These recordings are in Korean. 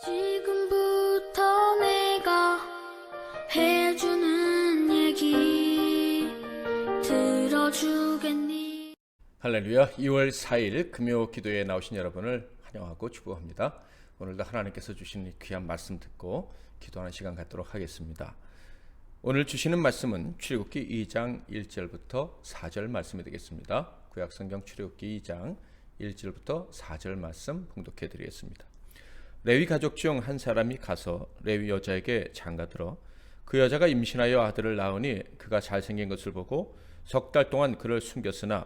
지금부터 내가 해주는 얘기 들어주겠니? 할렐루야. 2월 4일 금요 기도에 나오신 여러분을 환영하고 축복합니다. 오늘도 하나님께서 주신 귀한 말씀 듣고 기도하는 시간 갖도록 하겠습니다. 오늘 주시는 말씀은 출애굽기 2장 1절부터 4절 말씀이 되겠습니다. 구약성경 출애굽기 2장 1절부터 4절 말씀 봉독해 드리겠습니다. 레위 가족 중 한 사람이 가서 레위 여자에게 장가들어 그 여자가 임신하여 아들을 낳으니 그가 잘생긴 것을 보고 석 달 동안 그를 숨겼으나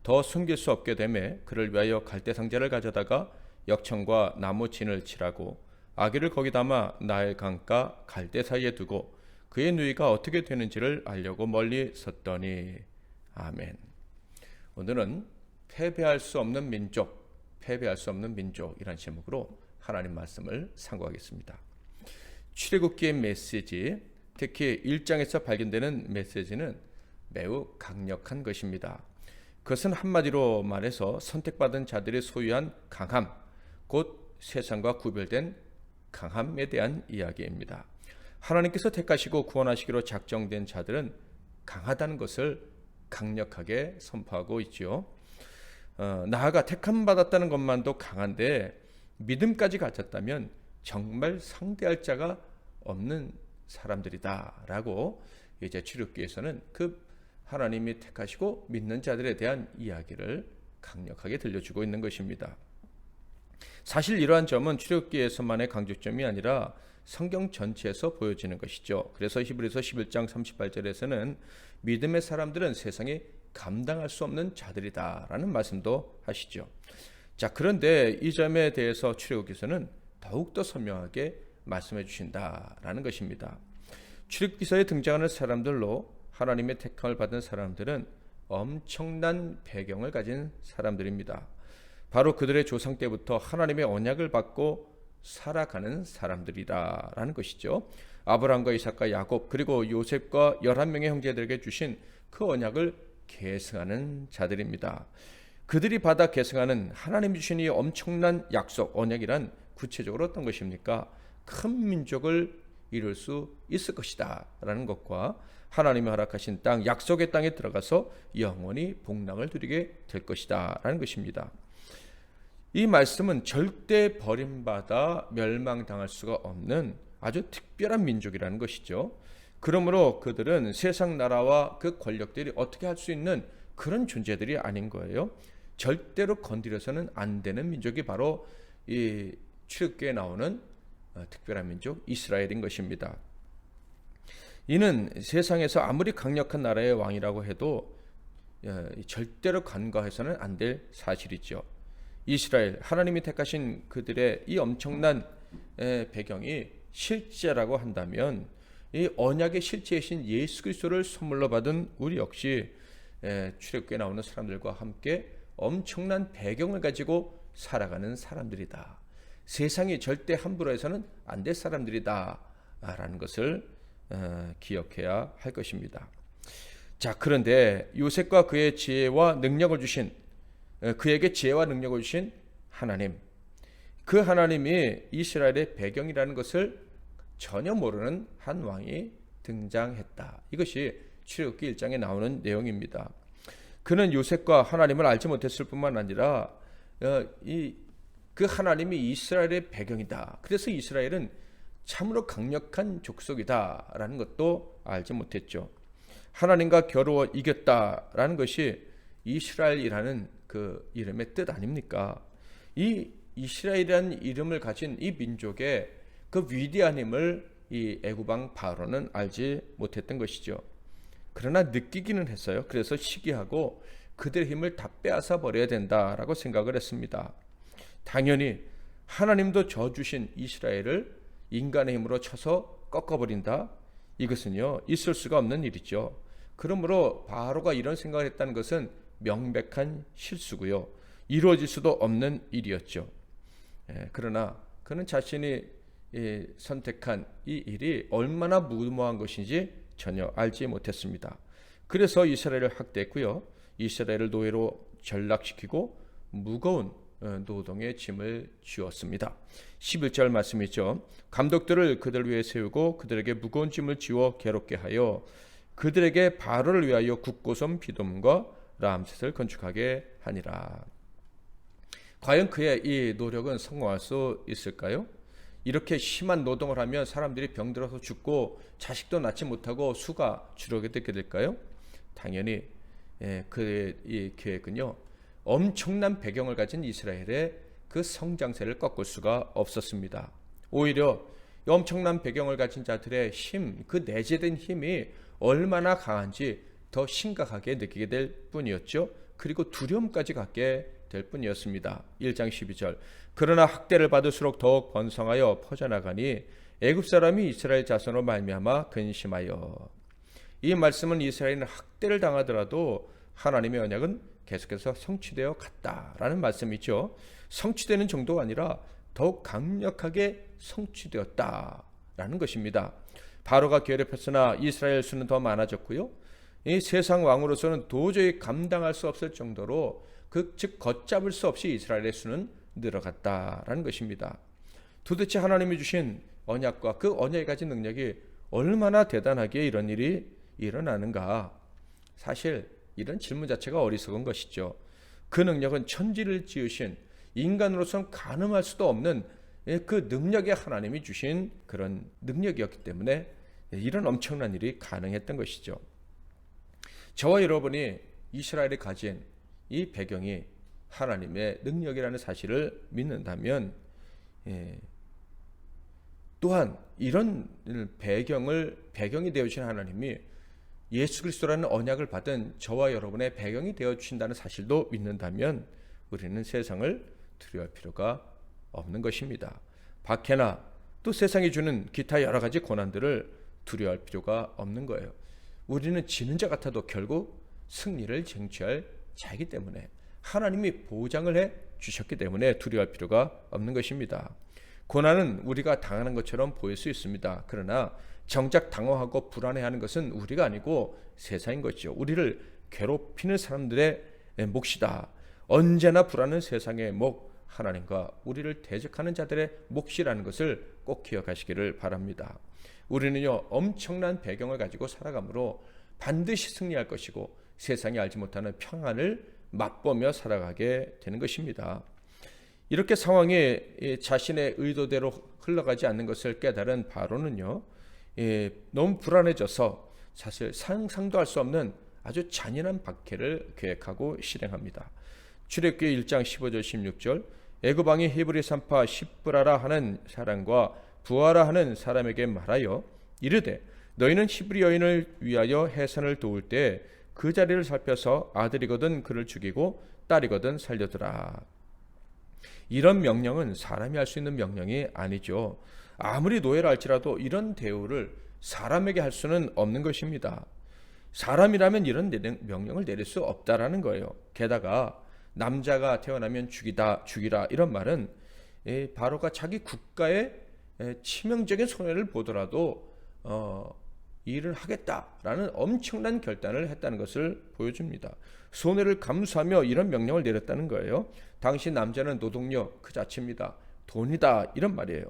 더 숨길 수 없게 되매 그를 위하여 갈대 상자를 가져다가 역청과 나무 진을 칠하고 아기를 거기 담아 나일 강가 갈대 사이에 두고 그의 누이가 어떻게 되는지를 알려고 멀리 섰더니. 아멘. 오늘은 패배할 수 없는 민족, 패배할 수 없는 민족이라는 제목으로 하나님 말씀을 상고하겠습니다. 출애굽기의 메시지, 특히 1장에서 발견되는 메시지는 매우 강력한 것입니다. 그것은 한마디로 말해서 선택받은 자들이 소유한 강함, 곧 세상과 구별된 강함에 대한 이야기입니다. 하나님께서 택하시고 구원하시기로 작정된 자들은 강하다는 것을 강력하게 선포하고 있지요. 나아가 택함 받았다는 것만도 강한데 믿음까지 가졌다면 정말 상대할 자가 없는 사람들이다라고 이제 출애굽기에서는 그 하나님이 택하시고 믿는 자들에 대한 이야기를 강력하게 들려주고 있는 것입니다. 사실 이러한 점은 출애굽기에서만의 강조점이 아니라 성경 전체에서 보여지는 것이죠. 그래서 히브리서 11장 38절에서는 믿음의 사람들은 세상에 감당할 수 없는 자들이다라는 말씀도 하시죠. 자, 그런데 이 점에 대해서 출애굽기서는 더욱더 선명하게 말씀해 주신다라는 것입니다. 출애굽기서에 등장하는 사람들로 하나님의 택함을 받은 사람들은 엄청난 배경을 가진 사람들입니다. 바로 그들의 조상 때부터 하나님의 언약을 받고 살아가는 사람들이라는 것이죠. 아브라함과 이삭과 야곱 그리고 요셉과 11명의 형제들에게 주신 그 언약을 계승하는 자들입니다. 그들이 받아 계승하는 하나님이 주신 이 엄청난 약속, 언약이란 구체적으로 어떤 것입니까? 큰 민족을 이룰 수 있을 것이다 라는 것과 하나님이 허락하신 땅, 약속의 땅에 들어가서 영원히 복락을 누리게 될 것이다 라는 것입니다. 이 말씀은 절대 버림받아 멸망당할 수가 없는 아주 특별한 민족이라는 것이죠. 그러므로 그들은 세상 나라와 그 권력들이 어떻게 할 수 있는 그런 존재들이 아닌 거예요. 절대로 건드려서는 안 되는 민족이 바로 이 출애굽기에 나오는 특별한 민족 이스라엘인 것입니다. 이는 세상에서 아무리 강력한 나라의 왕이라고 해도 절대로 간과해서는 안 될 사실이죠. 이스라엘, 하나님이 택하신 그들의 이 엄청난 배경이 실제라고 한다면 이 언약의 실체이신 예수 그리스도를 선물로 받은 우리 역시 출애굽기에 나오는 사람들과 함께 엄청난 배경을 가지고 살아가는 사람들이다. 세상이 절대 함부로 해서는 안 될 사람들이다 라는 것을 기억해야 할 것입니다. 자, 그런데 요셉과 그의 지혜와 능력을 주신, 그에게 지혜와 능력을 주신 하나님, 그 하나님이 이스라엘의 배경이라는 것을 전혀 모르는 한 왕이 등장했다. 이것이 출애굽기 1장에 나오는 내용입니다. 그는 요셉과 하나님을 알지 못했을 뿐만 아니라 그 하나님이 이스라엘의 배경이다. 그래서 이스라엘은 참으로 강력한 족속이다라는 것도 알지 못했죠. 하나님과 겨루어 이겼다라는 것이 이스라엘이라는 그 이름의 뜻 아닙니까? 이 이스라엘이라는 이름을 가진 이 민족의 그 위대한 힘을 이 애굽왕 바로는 알지 못했던 것이죠. 그러나 느끼기는 했어요. 그래서 시기하고 그들의 힘을 다 빼앗아 버려야 된다라고 생각을 했습니다. 당연히 하나님도 져주신 이스라엘을 인간의 힘으로 쳐서 꺾어버린다? 이것은요, 있을 수가 없는 일이죠. 그러므로 바로가 이런 생각을 했다는 것은 명백한 실수고요. 이루어질 수도 없는 일이었죠. 그러나 그는 자신이 선택한 이 일이 얼마나 무모한 것인지 전혀 알지 못했습니다. 그래서 이스라엘을 학대했고요. 이스라엘을 노예로 전락시키고 무거운 노동의 짐을 지웠습니다. 11절 말씀이죠. 감독들을 그들 위에 세우고 그들에게 무거운 짐을 지워 괴롭게 하여 그들에게 바로를 위하여 국고섬 비돔과 람셋을 건축하게 하니라. 과연 그의 이 노력은 성공할 수 있을까요? 이렇게 심한 노동을 하면 사람들이 병들어서 죽고 자식도 낳지 못하고 수가 줄어들게 될까요? 당연히 그의 이 계획은요, 엄청난 배경을 가진 이스라엘의 그 성장세를 꺾을 수가 없었습니다. 오히려 엄청난 배경을 가진 자들의 힘, 그 내재된 힘이 얼마나 강한지 더 심각하게 느끼게 될 뿐이었죠. 그리고 두려움까지 갖게 될 뿐이었습니다. 1장 12절. 그러나 학대를 받을수록 더욱 번성하여 퍼져나가니 애굽 사람이 이스라엘 자손으로 말미암아 근심하여. 이 말씀은 이스라엘은 학대를 당하더라도 하나님의 언약은 계속해서 성취되어 갔다라는 말씀이죠. 성취되는 정도가 아니라 더욱 강력하게 성취되었다라는 것입니다. 바로가 괴롭혔으나 이스라엘 수는 더 많아졌고요. 이 세상 왕으로서는 도저히 감당할 수 없을 정도로 즉 걷잡을 수 없이 이스라엘의 수는 늘어갔다라는 것입니다. 도대체 하나님이 주신 언약과 그 언약이 가진 능력이 얼마나 대단하게 이런 일이 일어나는가? 사실 이런 질문 자체가 어리석은 것이죠. 그 능력은 천지를 지으신 인간으로서는 가늠할 수도 없는 그 능력이 하나님이 주신 그런 능력이었기 때문에 이런 엄청난 일이 가능했던 것이죠. 저와 여러분이 이스라엘이 가진 이 배경이 하나님의 능력이라는 사실을 믿는다면 또한 이런 배경이 되어주신 하나님이 예수 그리스도라는 언약을 받은 저와 여러분의 배경이 되어주신다는 사실도 믿는다면 우리는 세상을 두려워할 필요가 없는 것입니다. 박해나 또 세상이 주는 기타 여러 가지 고난들을 두려워할 필요가 없는 거예요. 우리는 지는 자 같아도 결국 승리를 쟁취할 자이기 때문에 하나님이 보장을 해 주셨기 때문에 두려워할 필요가 없는 것입니다. 고난은 우리가 당하는 것처럼 보일 수 있습니다. 그러나 정작 당황하고 불안해하는 것은 우리가 아니고 세상인 것이죠. 우리를 괴롭히는 사람들의 몫이다. 언제나 불안한 세상의 몫, 하나님과 우리를 대적하는 자들의 몫이라는 것을 꼭 기억하시기를 바랍니다. 우리는요, 엄청난 배경을 가지고 살아가므로 반드시 승리할 것이고 세상이 알지 못하는 평안을 맛보며 살아가게 되는 것입니다. 이렇게 상황이 자신의 의도대로 흘러가지 않는 것을 깨달은 바로는요, 너무 불안해져서 사실 상상도 할 수 없는 아주 잔인한 박해를 계획하고 실행합니다. 출애굽기 1장 15절 16절. 애굽 왕이 히브리 산파 시브라라 하는 사람과 부하라 하는 사람에게 말하여 이르되 너희는 히브리 여인을 위하여 해산을 도울 때 그 자리를 살펴서 아들이거든 그를 죽이고 딸이거든 살려두라. 이런 명령은 사람이 할 수 있는 명령이 아니죠. 아무리 노예를 할지라도 이런 대우를 사람에게 할 수는 없는 것입니다. 사람이라면 이런 명령을 내릴 수 없다라는 거예요. 게다가 남자가 태어나면 죽이라 이런 말은 바로가 자기 국가의 치명적인 손해를 보더라도 일을 하겠다라는 엄청난 결단을 했다는 것을 보여줍니다. 손해를 감수하며 이런 명령을 내렸다는 거예요. 당시 남자는 노동력 그 자체입니다. 돈이다 이런 말이에요.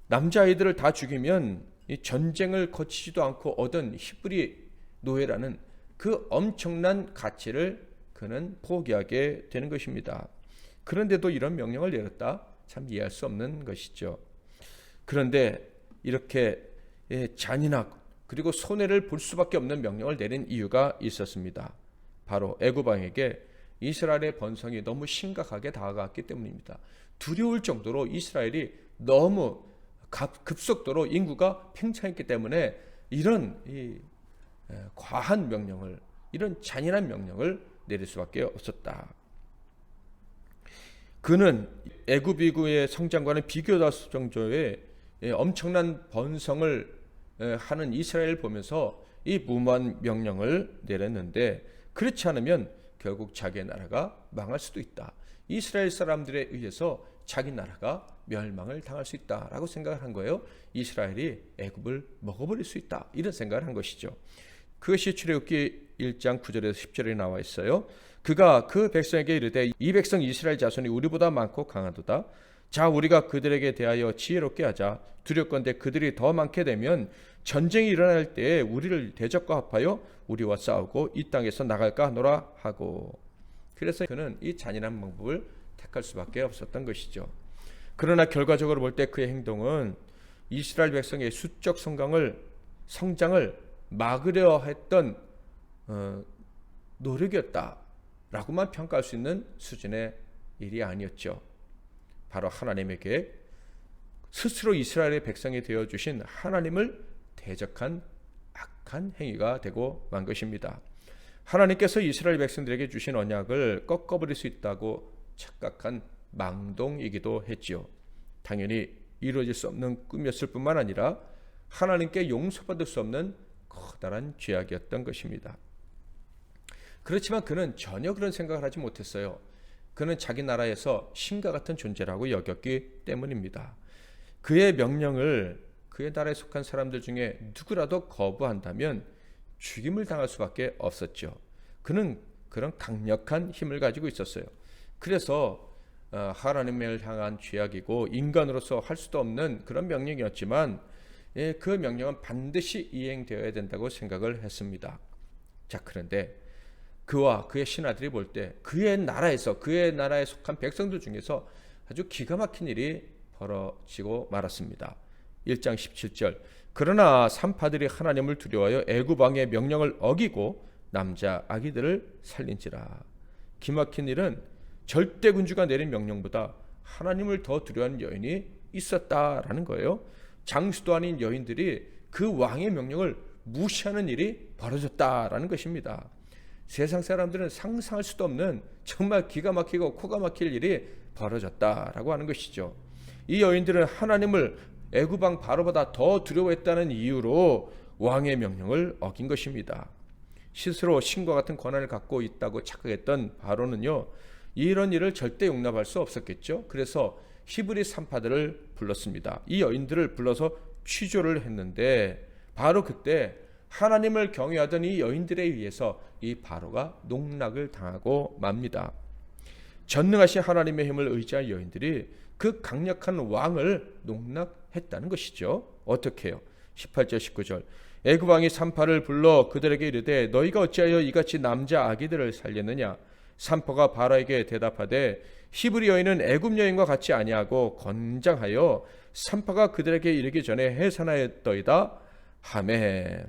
남자아이들을 다 죽이면 이 전쟁을 거치지도 않고 얻은 히브리 노예라는 그 엄청난 가치를 그는 포기하게 되는 것입니다. 그런데도 이런 명령을 내렸다? 참 이해할 수 없는 것이죠. 그런데 이렇게 잔인하고 그리고 손해를 볼 수밖에 없는 명령을 내린 이유가 있었습니다. 바로 애굽 왕에게 이스라엘의 번성이 너무 심각하게 다가갔기 때문입니다. 두려울 정도로 이스라엘이 너무 급속도로 인구가 팽창했기 때문에 이런 과한 명령을, 이런 잔인한 명령을 내릴 수밖에 없었다. 그는 애굽 인구의 성장과는 비교할 수 정도의 엄청난 번성을 하는 이스라엘을 보면서 이 무모한 명령을 내렸는데 그렇지 않으면 결국 자기의 나라가 망할 수도 있다. 이스라엘 사람들에 의해서 자기 나라가 멸망을 당할 수 있다라고 생각을 한 거예요. 이스라엘이 애굽을 먹어버릴 수 있다 이런 생각을 한 것이죠. 그것이 출애굽기 1장 9절에서 10절에 나와 있어요. 그가 그 백성에게 이르되 이 백성 이스라엘 자손이 우리보다 많고 강하도다. 자 우리가 그들에게 대하여 지혜롭게 하자. 두렵건대 그들이 더 많게 되면 전쟁이 일어날 때에 우리를 대적과 합하여 우리와 싸우고 이 땅에서 나갈까 하노라 하고. 그래서 그는 이 잔인한 방법을 택할 수밖에 없었던 것이죠. 그러나 결과적으로 볼 때 그의 행동은 이스라엘 백성의 수적 성장을 막으려 했던 노력이었다라고만 평가할 수 있는 수준의 일이 아니었죠. 바로 하나님에게 스스로 이스라엘의 백성이 되어주신 하나님을 대적한 악한 행위가 되고 만 것입니다. 하나님께서 이스라엘 백성들에게 주신 언약을 꺾어버릴 수 있다고 착각한 망동이기도 했지요. 당연히 이루어질 수 없는 꿈이었을 뿐만 아니라 하나님께 용서받을 수 없는 커다란 죄악이었던 것입니다. 그렇지만 그는 전혀 그런 생각을 하지 못했어요. 그는 자기 나라에서 신과 같은 존재라고 여겼기 때문입니다. 그의 명령을 그의 나라에 속한 사람들 중에 누구라도 거부한다면 죽임을 당할 수밖에 없었죠. 그는 그런 강력한 힘을 가지고 있었어요. 그래서 하나님을 향한 죄악이고 인간으로서 할 수도 없는 그런 명령이었지만 그 명령은 반드시 이행되어야 된다고 생각을 했습니다. 자, 그런데 그와 그의 신하들이 볼 때 그의 나라에 속한 백성들 중에서 아주 기가 막힌 일이 벌어지고 말았습니다. 1장 17절 그러나 산파들이 하나님을 두려워하여 애굽 왕의 명령을 어기고 남자 아기들을 살린지라. 기막힌 일은 절대 군주가 내린 명령보다 하나님을 더 두려워하는 여인이 있었다라는 거예요. 장수도 아닌 여인들이 그 왕의 명령을 무시하는 일이 벌어졌다라는 것입니다. 세상 사람들은 상상할 수도 없는 정말 기가 막히고 코가 막힐 일이 벌어졌다라고 하는 것이죠. 이 여인들은 하나님을 애굽 왕 바로보다 더 두려워했다는 이유로 왕의 명령을 어긴 것입니다. 스스로 신과 같은 권한을 갖고 있다고 착각했던 바로는요, 이런 일을 절대 용납할 수 없었겠죠. 그래서 히브리 산파들을 불렀습니다. 이 여인들을 불러서 취조를 했는데 바로 그때 하나님을 경외하던 이 여인들에 의해서 이 바로가 농락을 당하고 맙니다. 전능하신 하나님의 힘을 의지한 여인들이 그 강력한 왕을 농락했다는 것이죠. 어떻게 해요? 18절 19절 애굽 왕이 산파를 불러 그들에게 이르되 너희가 어찌하여 이같이 남자 아기들을 살렸느냐? 산파가 바로에게 대답하되 히브리 여인은 애굽 여인과 같이 아니하고 건장하여 산파가 그들에게 이르기 전에 해산하였더이다 하매.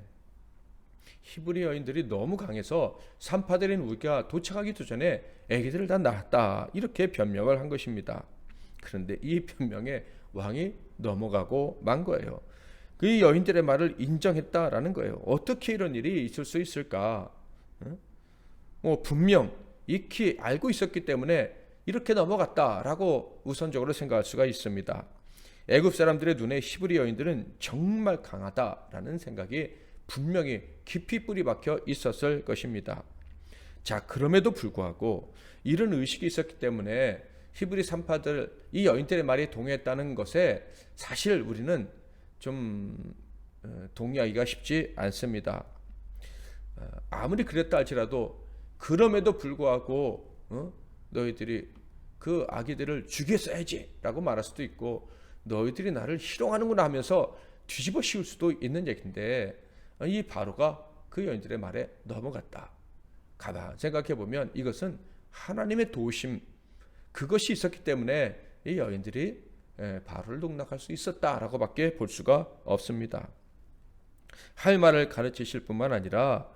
히브리 여인들이 너무 강해서 산파들인 우리가 도착하기도 전에 아기들을 다 낳았다 이렇게 변명을 한 것입니다. 그런데 이 변명에 왕이 넘어가고 만 거예요. 그 여인들의 말을 인정했다라는 거예요. 어떻게 이런 일이 있을 수 있을까? 분명 익히 알고 있었기 때문에 이렇게 넘어갔다라고 우선적으로 생각할 수가 있습니다. 애굽 사람들의 눈에 히브리 여인들은 정말 강하다라는 생각이 분명히 깊이 뿌리 박혀 있었을 것입니다. 자, 그럼에도 불구하고 이런 의식이 있었기 때문에 히브리 산파들 이 여인들의 말이 동의했다는 것에 사실 우리는 좀 동의하기가 쉽지 않습니다. 아무리 그랬다 할지라도 그럼에도 불구하고 너희들이 그 아기들을 죽였어야지 라고 말할 수도 있고 너희들이 나를 희롱하는구나 하면서 뒤집어 씌울 수도 있는 얘기인데 이 바로가 그 여인들의 말에 넘어갔다. 가만 생각해 보면 이것은 하나님의 도우심 그것이 있었기 때문에 이 여인들이 바로를 농락할 수 있었다라고 밖에 볼 수가 없습니다. 할 말을 가르치실 뿐만 아니라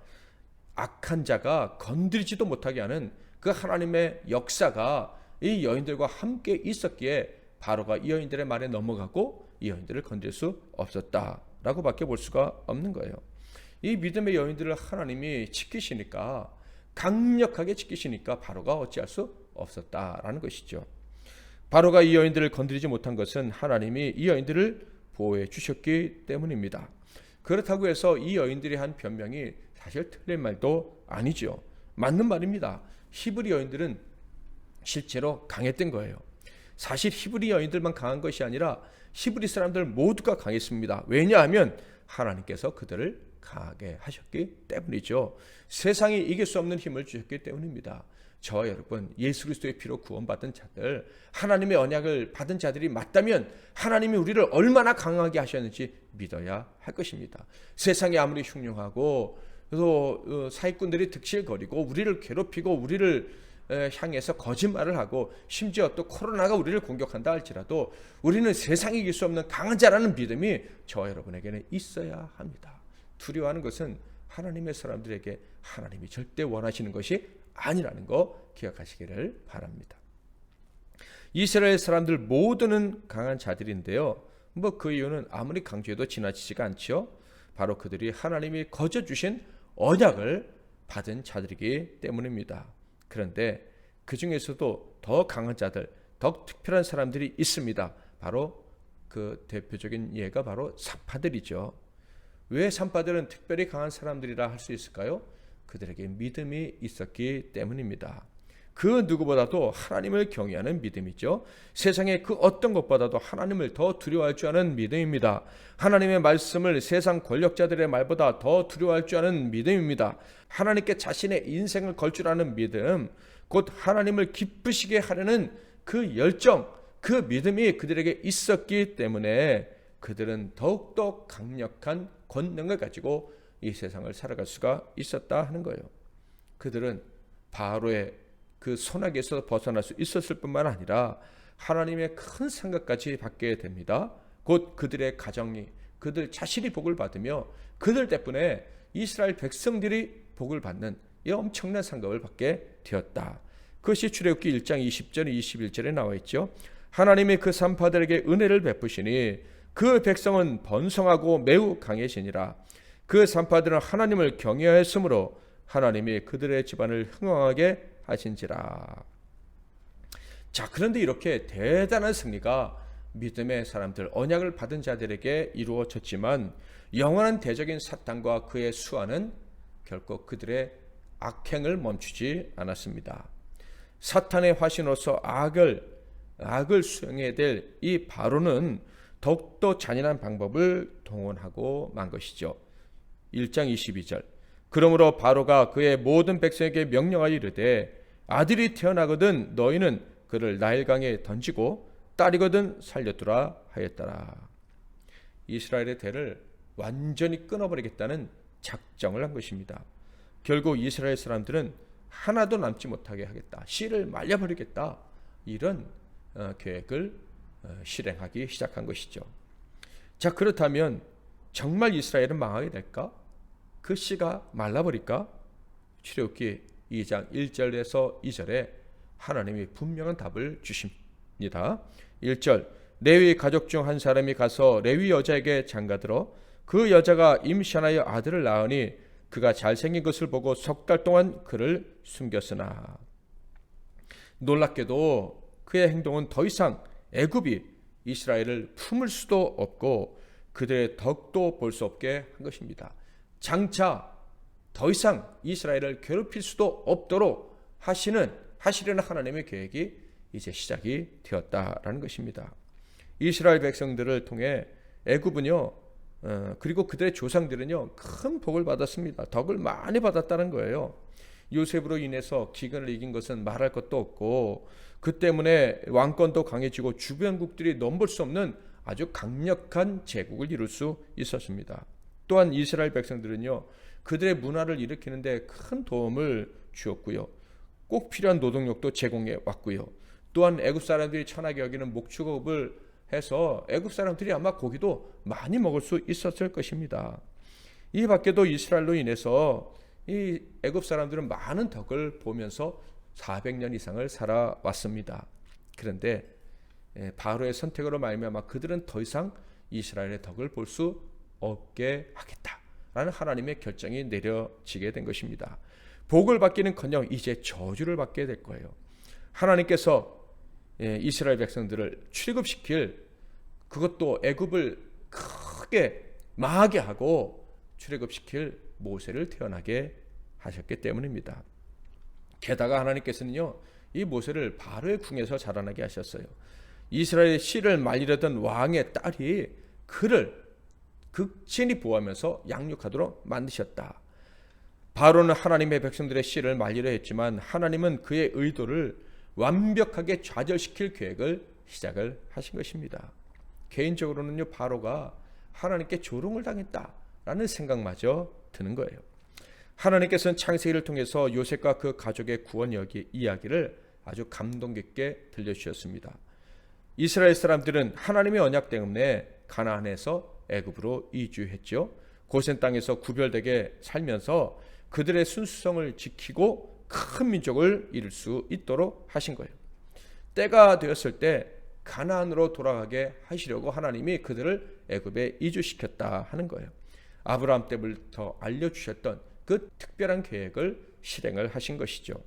악한 자가 건드리지도 못하게 하는 그 하나님의 역사가 이 여인들과 함께 있었기에 바로가 이 여인들의 말에 넘어가고 이 여인들을 건드릴 수 없었다라고 밖에 볼 수가 없는 거예요. 이 믿음의 여인들을 하나님이 지키시니까 강력하게 지키시니까 바로가 어찌할 수 없었다라는 것이죠. 바로가 이 여인들을 건드리지 못한 것은 하나님이 이 여인들을 보호해 주셨기 때문입니다. 그렇다고 해서 이 여인들이 한 변명이 사실 틀린 말도 아니죠. 맞는 말입니다. 히브리 여인들은 실제로 강했던 거예요. 사실 히브리 여인들만 강한 것이 아니라 히브리 사람들 모두가 강했습니다. 왜냐하면 하나님께서 그들을 강하게 하셨기 때문이죠. 세상이 이길 수 없는 힘을 주셨기 때문입니다. 저와 여러분, 예수 그리스도의 피로 구원받은 자들, 하나님의 언약을 받은 자들이 맞다면 하나님이 우리를 얼마나 강하게 하셨는지 믿어야 할 것입니다. 세상이 아무리 흉흉하고 또 사기꾼들이 득실거리고 우리를 괴롭히고 우리를 향해서 거짓말을 하고 심지어 또 코로나가 우리를 공격한다 할지라도 우리는 세상이 이길 수 없는 강한 자라는 믿음이 저와 여러분에게는 있어야 합니다. 두려워하는 것은 하나님의 사람들에게 하나님이 절대 원하시는 것이 아니라는 거 기억하시기를 바랍니다. 이스라엘 사람들 모두는 강한 자들인데요. 그 이유는 아무리 강조해도 지나치지가 않죠. 바로 그들이 하나님이 거저 주신 언약을 받은 자들이기 때문입니다. 그런데 그 중에서도 더 강한 자들, 더 특별한 사람들이 있습니다. 바로 그 대표적인 예가 바로 산파들이죠. 왜 산파들은 특별히 강한 사람들이라 할 수 있을까요? 그들에게 믿음이 있었기 때문입니다. 그 누구보다도 하나님을 경외하는 믿음이죠. 세상의 그 어떤 것보다도 하나님을 더 두려워할 줄 아는 믿음입니다. 하나님의 말씀을 세상 권력자들의 말보다 더 두려워할 줄 아는 믿음입니다. 하나님께 자신의 인생을 걸 줄 아는 믿음, 곧 하나님을 기쁘시게 하려는 그 열정, 그 믿음이 그들에게 있었기 때문에 그들은 더욱더 강력한 권능을 가지고 이 세상을 살아갈 수가 있었다 하는 거예요. 그들은 바로의 그 손아귀에서 벗어날 수 있었을 뿐만 아니라 하나님의 큰 상급까지 받게 됩니다. 곧 그들의 가정이, 그들 자신이 복을 받으며 그들 덕분에 이스라엘 백성들이 복을 받는 이 엄청난 상급을 받게 되었다. 그것이 출애굽기 1장 20절 21절에 나와 있죠. 하나님이 그 산파들에게 은혜를 베푸시니 그 백성은 번성하고 매우 강해지니라. 그 산파들은 하나님을 경외하였으므로 하나님이 그들의 집안을 흥왕하게 하신지라. 자, 그런데 이렇게 대단한 승리가 믿음의 사람들, 언약을 받은 자들에게 이루어졌지만 영원한 대적인 사탄과 그의 수하는 결코 그들의 악행을 멈추지 않았습니다. 사탄의 화신으로서 악을 수행해야 될 이 바로는 더욱더 잔인한 방법을 동원하고 만 것이죠. 1장 22절. 그러므로 바로가 그의 모든 백성에게 명령하여 이르되 아들이 태어나거든 너희는 그를 나일강에 던지고 딸이거든 살려두라 하였더라. 이스라엘의 대를 완전히 끊어버리겠다는 작정을 한 것입니다. 결국 이스라엘 사람들은 하나도 남지 못하게 하겠다, 씨를 말려버리겠다, 이런 계획을 실행하기 시작한 것이죠. 자, 그렇다면 정말 이스라엘은 망하게 될까? 그 씨가 말라버릴까? 출애굽기 2장 1절에서 2절에 하나님이 분명한 답을 주십니다. 1절, 레위 가족 중 한 사람이 가서 레위 여자에게 장가들어 그 여자가 임신하여 아들을 낳으니 그가 잘생긴 것을 보고 석 달 동안 그를 숨겼으나 놀랍게도 그의 행동은 더 이상 애굽이 이스라엘을 품을 수도 없고 그들의 덕도 볼 수 없게 한 것입니다. 장차 더 이상 이스라엘을 괴롭힐 수도 없도록 하시려는 하나님의 계획이 이제 시작이 되었다라는 것입니다. 이스라엘 백성들을 통해 애굽은요, 그리고 그들의 조상들은요, 큰 복을 받았습니다. 덕을 많이 받았다는 거예요. 요셉으로 인해서 기근을 이긴 것은 말할 것도 없고 그 때문에 왕권도 강해지고 주변국들이 넘볼 수 없는 아주 강력한 제국을 이룰 수 있었습니다. 또한 이스라엘 백성들은요, 그들의 문화를 일으키는데 큰 도움을 주었고요. 꼭 필요한 노동력도 제공해 왔고요. 또한 애굽 사람들이 천하게 여기는 목축업을 해서 애굽 사람들이 아마 고기도 많이 먹을 수 있었을 것입니다. 이 밖에도 이스라엘로 인해서 이 애굽 사람들은 많은 덕을 보면서 400년 이상을 살아왔습니다. 그런데 바로의 선택으로 말미암아 그들은 더 이상 이스라엘의 덕을 볼 수 없게 하겠다라는 하나님의 결정이 내려지게 된 것입니다. 복을 받기는커녕 이제 저주를 받게 될 거예요. 하나님께서 이스라엘 백성들을 출애굽시킬, 그것도 애굽을 크게 망하게 하고 출애굽시킬 모세를 태어나게 하셨기 때문입니다. 게다가 하나님께서는요, 이 모세를 바로의 궁에서 자라나게 하셨어요. 이스라엘의 씨를 말리려던 왕의 딸이 그를 극진히 보호하면서 양육하도록 만드셨다. 바로는 하나님의 백성들의 씨를 말리려 했지만 하나님은 그의 의도를 완벽하게 좌절시킬 계획을 시작을 하신 것입니다. 개인적으로는요, 바로가 하나님께 조롱을 당했다라는 생각마저 드는 거예요. 하나님께서는 창세기를 통해서 요셉과 그 가족의 구원 이야기를 아주 감동 깊게 들려주셨습니다. 이스라엘 사람들은 하나님의 언약 때문에 가나안에서 애굽으로 이주했죠. 고센 땅에서 구별되게 살면서 그들의 순수성을 지키고 큰 민족을 이룰 수 있도록 하신 거예요. 때가 되었을 때 가나안으로 돌아가게 하시려고 하나님이 그들을 애굽에 이주시켰다 하는 거예요. 아브라함 때부터 알려주셨던 그 특별한 계획을 실행을 하신 것이죠.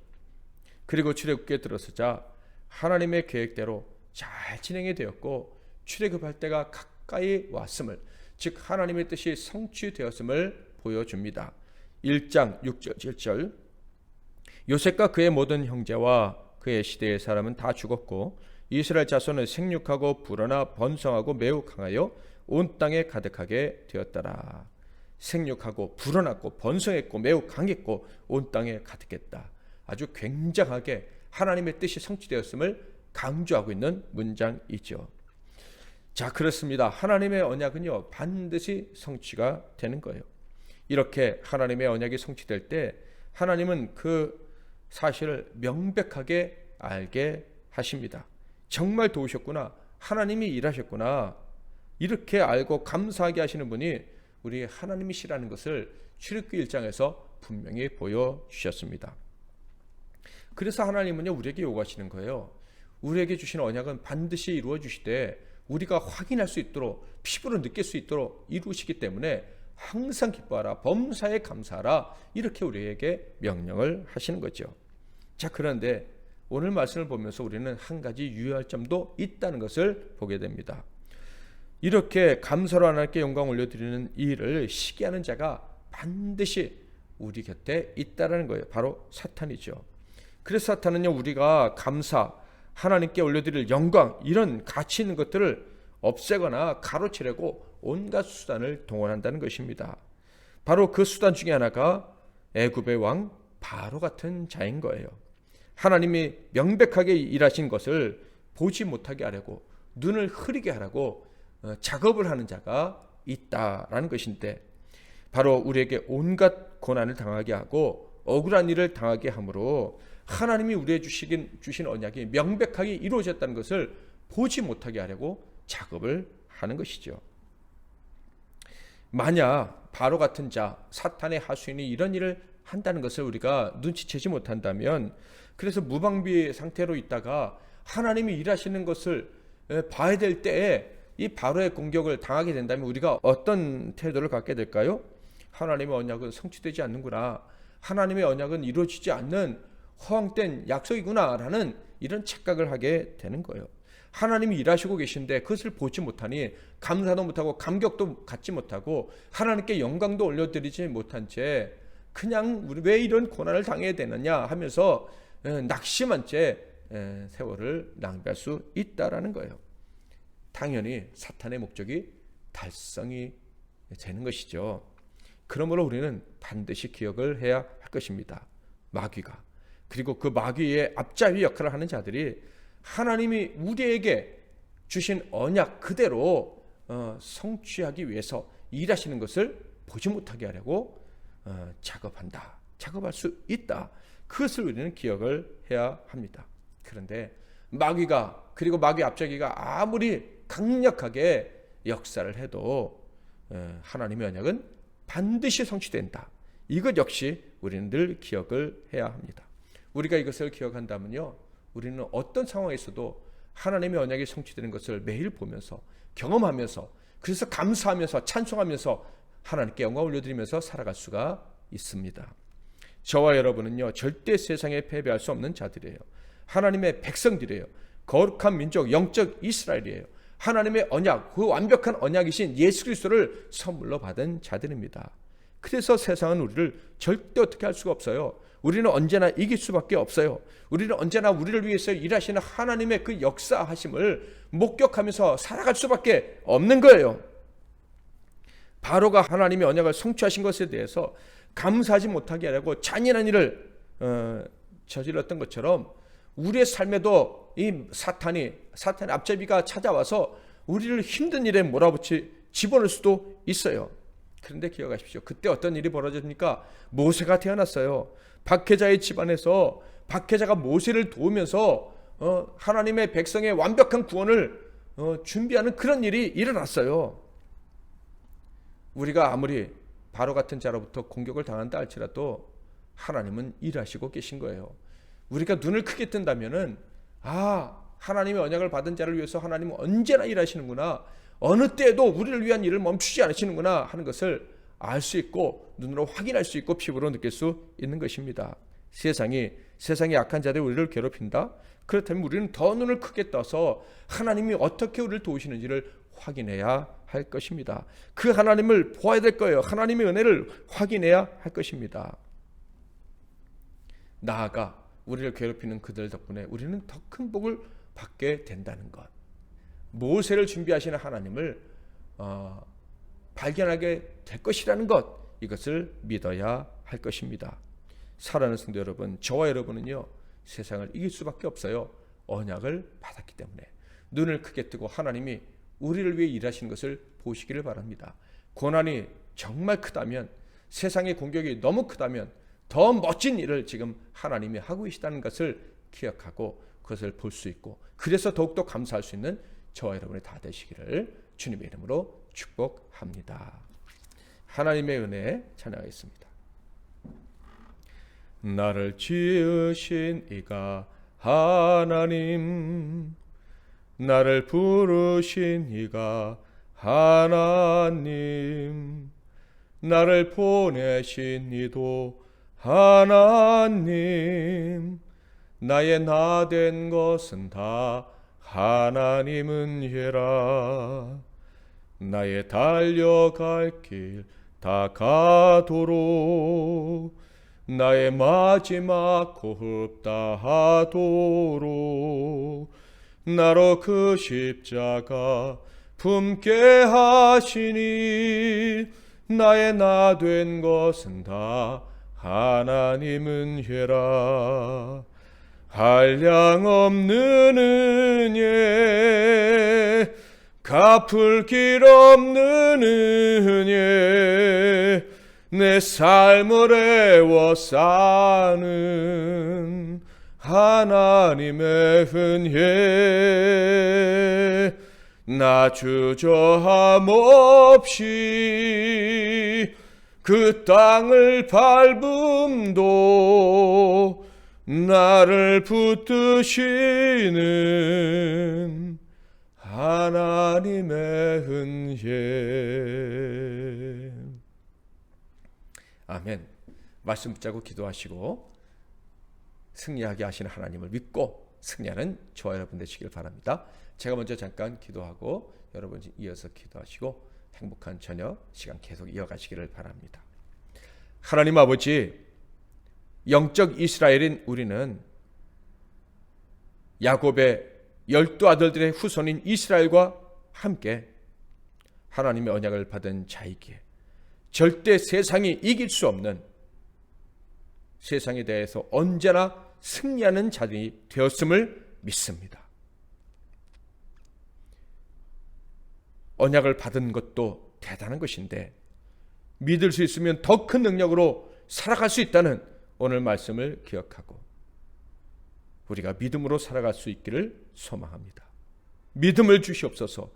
그리고 출애굽기에 들어서자 하나님의 계획대로 잘 진행이 되었고 출애굽할 때가 가까이 왔음을, 즉 하나님의 뜻이 성취되었음을 보여줍니다. 1장 6절 7절 요셉과 그의 모든 형제와 그의 시대의 사람은 다 죽었고 이스라엘 자손은 생육하고 불어나 번성하고 매우 강하여 온 땅에 가득하게 되었더라. 생육하고 불어났고 번성했고 매우 강했고 온 땅에 가득했다. 아주 굉장하게 하나님의 뜻이 성취되었음을 강조하고 있는 문장이죠. 자, 그렇습니다. 하나님의 언약은요, 반드시 성취가 되는 거예요. 이렇게 하나님의 언약이 성취될 때 하나님은 그 사실을 명백하게 알게 하십니다. 정말 도우셨구나, 하나님이 일하셨구나, 이렇게 알고 감사하게 하시는 분이 우리 하나님이시라는 것을 출애굽기 1장에서 분명히 보여주셨습니다. 그래서 하나님은요, 우리에게 요구하시는 거예요. 우리에게 주신 언약은 반드시 이루어 주시되 우리가 확인할 수 있도록, 피부로 느낄 수 있도록 이루시기 때문에 항상 기뻐하라, 범사에 감사하라, 이렇게 우리에게 명령을 하시는 거죠. 자, 그런데 오늘 말씀을 보면서 우리는 한 가지 유의할 점도 있다는 것을 보게 됩니다. 이렇게 감사로 하나님께 영광 올려드리는 이 일을 시기하는 자가 반드시 우리 곁에 있다는 거예요. 바로 사탄이죠. 그래서 사탄은요, 우리가 감사, 하나님께 올려드릴 영광, 이런 가치 있는 것들을 없애거나 가로채려고 온갖 수단을 동원한다는 것입니다. 바로 그 수단 중에 하나가 애굽의 왕 바로 같은 자인 거예요. 하나님이 명백하게 일하신 것을 보지 못하게 하려고, 눈을 흐리게 하라고 작업을 하는 자가 있다라는 것인데, 바로 우리에게 온갖 고난을 당하게 하고 억울한 일을 당하게 함으로 하나님이 우리에게 주신 언약이 명백하게 이루어졌다는 것을 보지 못하게 하려고 작업을 하는 것이죠. 만약 바로 같은 자, 사탄의 하수인이 이런 일을 한다는 것을 우리가 눈치채지 못한다면, 그래서 무방비 상태로 있다가 하나님이 일하시는 것을 봐야 될 때에 이 바로의 공격을 당하게 된다면 우리가 어떤 태도를 갖게 될까요? 하나님의 언약은 성취되지 않는구나, 하나님의 언약은 이루어지지 않는 허황된 약속이구나 라는 이런 착각을 하게 되는 거예요. 하나님이 일하시고 계신데 그것을 보지 못하니 감사도 못하고 감격도 갖지 못하고 하나님께 영광도 올려드리지 못한 채 그냥 우리 왜 이런 고난을 당해야 되느냐 하면서 낙심한 채 세월을 낭비할 수 있다라는 거예요. 당연히 사탄의 목적이 달성이 되는 것이죠. 그러므로 우리는 반드시 기억을 해야 할 것입니다. 마귀가, 그리고 그 마귀의 앞잡이 역할을 하는 자들이 하나님이 우리에게 주신 언약 그대로 성취하기 위해서 일하시는 것을 보지 못하게 하려고 작업할 수 있다. 그것을 우리는 기억을 해야 합니다. 그런데 마귀가, 그리고 마귀 앞잡이가 아무리 강력하게 역사를 해도 하나님의 언약은 반드시 성취된다. 이것 역시 우리는 늘 기억을 해야 합니다. 우리가 이것을 기억한다면요, 우리는 어떤 상황에서도 하나님의 언약이 성취되는 것을 매일 보면서 경험하면서, 그래서 감사하면서 찬송하면서 하나님께 영광 올려드리면서 살아갈 수가 있습니다. 저와 여러분은요, 절대 세상에 패배할 수 없는 자들이에요. 하나님의 백성들이에요. 거룩한 민족, 영적 이스라엘이에요. 하나님의 언약, 그 완벽한 언약이신 예수 그리스도를 선물로 받은 자들입니다. 그래서 세상은 우리를 절대 어떻게 할 수가 없어요. 우리는 언제나 이길 수밖에 없어요. 우리는 언제나 우리를 위해서 일하시는 하나님의 그 역사하심을 목격하면서 살아갈 수밖에 없는 거예요. 바로가 하나님의 언약을 성취하신 것에 대해서 감사하지 못하게 하려고 잔인한 일을 저질렀던 것처럼 우리의 삶에도 이 사탄의 앞제비가 찾아와서 우리를 힘든 일에 집어넣을 수도 있어요. 그런데 기억하십시오. 그때 어떤 일이 벌어집니까? 모세가 태어났어요. 박해자의 집안에서 박해자가 모세를 도우면서 하나님의 백성의 완벽한 구원을 준비하는 그런 일이 일어났어요. 우리가 아무리 바로 같은 자로부터 공격을 당한다 할지라도 하나님은 일하시고 계신 거예요. 우리가 눈을 크게 뜬다면은 하나님의 언약을 받은 자를 위해서 하나님은 언제나 일하시는구나, 어느 때에도 우리를 위한 일을 멈추지 않으시는구나 하는 것을 알 수 있고 눈으로 확인할 수 있고 피부로 느낄 수 있는 것입니다. 세상이 악한 자들이 우리를 괴롭힌다? 그렇다면 우리는 더 눈을 크게 떠서 하나님이 어떻게 우리를 도우시는지를 확인해야 할 것입니다. 그 하나님을 보아야 될 거예요. 하나님의 은혜를 확인해야 할 것입니다. 나아가 우리를 괴롭히는 그들 덕분에 우리는 더 큰 복을 받게 된다는 것, 모세를 준비하시는 하나님을 발견하게 될 것이라는 것, 이것을 믿어야 할 것입니다. 사랑하는 성도 여러분, 저와 여러분은요 세상을 이길 수밖에 없어요. 언약을 받았기 때문에 눈을 크게 뜨고 하나님이 우리를 위해 일하시는 것을 보시기를 바랍니다. 고난이 정말 크다면, 세상의 공격이 너무 크다면 더 멋진 일을 지금 하나님이 하고 계시다는 것을 기억하고 그것을 볼 수 있고, 그래서 더욱더 감사할 수 있는 저와 여러분이 다 되시기를 주님의 이름으로 축복합니다. 하나님의 은혜 찬양하겠습니다. 나를 지으신 이가 하나님, 나를 부르신 이가 하나님, 나를 보내신 이도 하나님, 나의 나 된 것은 다 하나님은 해라. 나의 달려갈 길 다 가도록, 나의 마지막 호흡 다 하도록, 나로 그 십자가 품게 하시니, 나의 나 된 것은 다 하나님은 해라. 한량없는 은혜, 갚을 길 없는 은혜, 내 삶을 애워싸는 하나님의 은혜, 나 주저함 없이 그 땅을 밟음도 나를 붙드시는 하나님의 은혜. 아멘. 말씀 붙잡고 기도하시고 승리하게 하시는 하나님을 믿고 승리하는 저와 여러분 되시길 바랍니다. 제가 먼저 잠깐 기도하고 여러분 이어서 기도하시고 행복한 저녁 시간 계속 이어가시기를 바랍니다. 하나님 아버지, 영적 이스라엘인 우리는 야곱의 12 아들들의 후손인 이스라엘과 함께 하나님의 언약을 받은 자이기에 절대 세상이 이길 수 없는, 세상에 대해서 언제나 승리하는 자들이 되었음을 믿습니다. 언약을 받은 것도 대단한 것인데 믿을 수 있으면 더 큰 능력으로 살아갈 수 있다는 오늘 말씀을 기억하고 우리가 믿음으로 살아갈 수 있기를 소망합니다. 믿음을 주시옵소서,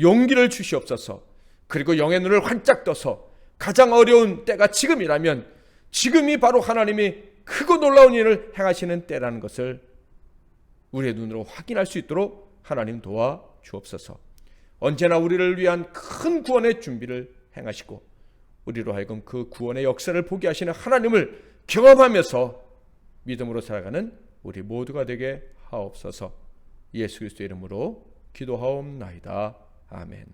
용기를 주시옵소서, 그리고 영의 눈을 환짝 떠서 가장 어려운 때가 지금이라면 지금이 바로 하나님이 크고 놀라운 일을 행하시는 때라는 것을 우리의 눈으로 확인할 수 있도록 하나님 도와 주옵소서. 언제나 우리를 위한 큰 구원의 준비를 행하시고 우리로 하여금 그 구원의 역사를 보게 하시는 하나님을 경험하면서 믿음으로 살아가는 우리 모두가 되게 하옵소서. 예수 그리스도의 이름으로 기도하옵나이다. 아멘.